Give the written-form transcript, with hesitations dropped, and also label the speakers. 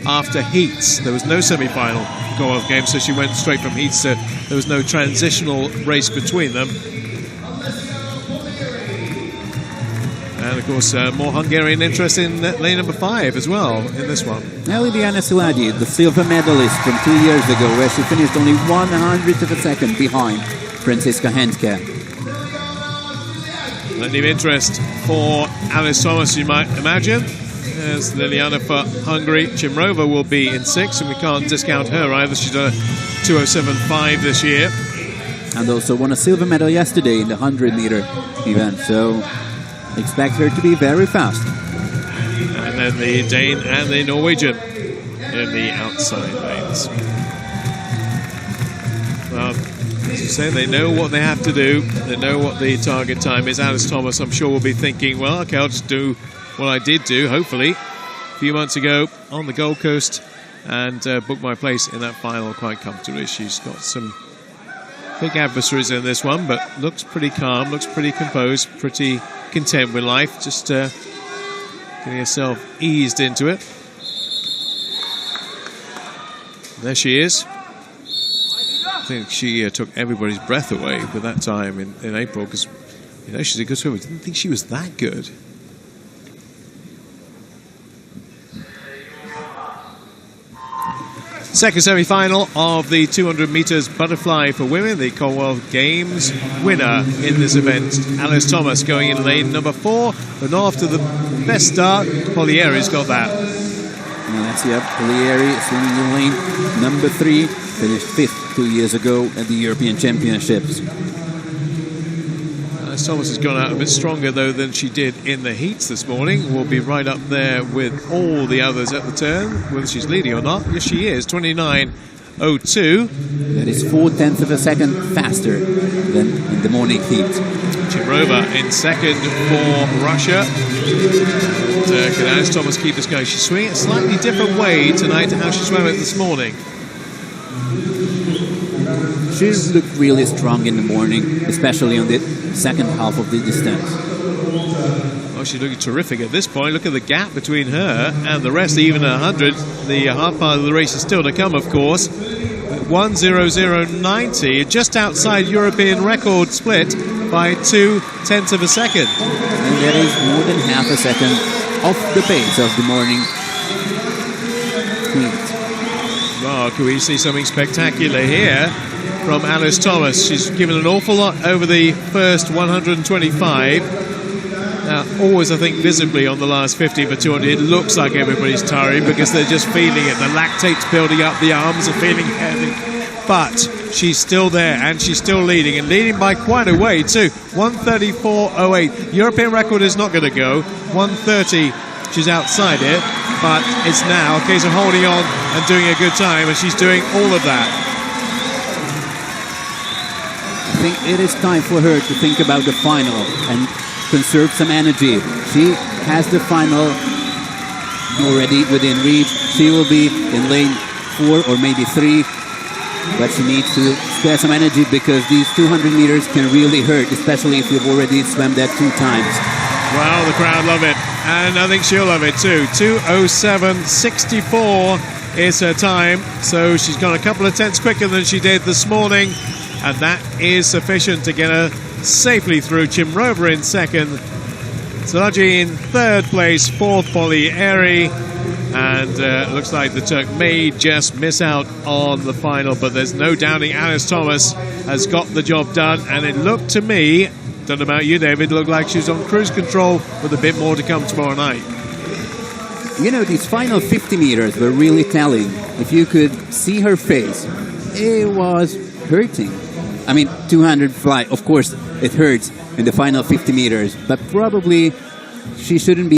Speaker 1: after heats. There was no semi-final Commonwealth Games, so she went straight from heats to, there was no transitional race between them. And of course, more Hungarian interest in lane number 5 as well in this one.
Speaker 2: Now Lidiana Szilágyi, the silver medalist from 2 years ago, where she finished only 1/100th of a second behind Franziska Henke.
Speaker 1: Plenty of interest for Alice Thomas, you might imagine. There's Liliana for Hungary. Chimrova will be in 6th, and we can't discount her either. She's done a 2:07.5 this year.
Speaker 2: And also won a silver medal yesterday in the 100-meter event, so expect her to be very fast.
Speaker 1: And then the Dane and the Norwegian in the outside lanes. Well, as you say, they know what they have to do. They know what the target time is. Alice Thomas, I'm sure, will be thinking, well, okay, I'll just do what I did do, hopefully, a few months ago on the Gold Coast and book my place in that final quite comfortably. She's got some big adversaries in this one, but looks pretty calm, looks pretty composed, pretty content with life, just getting herself eased into it. There she is. I think she took everybody's breath away with that time in April, because, you know, she's a good swimmer. I didn't think she was that good. Second semi-final of the 200 meters butterfly for women, the Commonwealth Games winner in this event, Alice Thomas, going in lane number 4, but not after the best start. Polieri's got that.
Speaker 2: And that's Polieri swimming in lane number 3, finished 5th 2 years ago at the European Championships.
Speaker 1: Alice Thomas has gone out a bit stronger, though, than she did in the heats this morning. Will be right up there with all the others at the turn, whether she's leading or not. Yes, she is, 29.02.
Speaker 2: That is 0.4 of a second faster than in the morning heat.
Speaker 1: Chimrova in second for Russia. And, can Alice Thomas keep this going? She's swimming a slightly different way tonight to how she swam it this morning.
Speaker 2: She looked really strong in the morning, especially on the second half of the distance.
Speaker 1: Oh, she's looking terrific at this point. Look at the gap between her and the rest, even at 100. The hard part of the race is still to come, of course. 1:00.90, just outside European record split by 0.2 of a second.
Speaker 2: And that is more than half a second off the pace of the morning heat.
Speaker 1: Well, can we see something spectacular here from Alice Thomas? She's given an awful lot over the first 125. Now, always, I think, visibly on the last 50 for 200, it looks like everybody's tiring because they're just feeling it. The lactate's building up, the arms are feeling heavy. But she's still there, and she's still leading, and leading by quite a way, too. 1:34.08. European record is not going to go. 1:30, she's outside it. But it's now a case of holding on and doing a good time, and she's doing all of that.
Speaker 2: I think it is time for her to think about the final and conserve some energy. She has the final already within reach. She will be in lane 4 or maybe 3, but she needs to spare some energy because these 200 meters can really hurt, especially if you've already swam that 2 times.
Speaker 1: Well, the crowd love it, and I think she'll love it too. 2:07.64 is her time, so she's gone a couple of tenths quicker than she did this morning, and that is sufficient to get her safely through. Chimrova in second, Szilágyi in third place, 4th Polieri, and looks like the Turk may just miss out on the final, but there's no doubting Alice Thomas has got the job done, and it looked to me, don't know about you, David, looked like she was on cruise control with a bit more to come tomorrow night.
Speaker 2: You know, these final 50 meters were really telling. If you could see her face, it was hurting. I mean, 200 fly, of course, it hurts in the final 50 meters, but probably she shouldn't be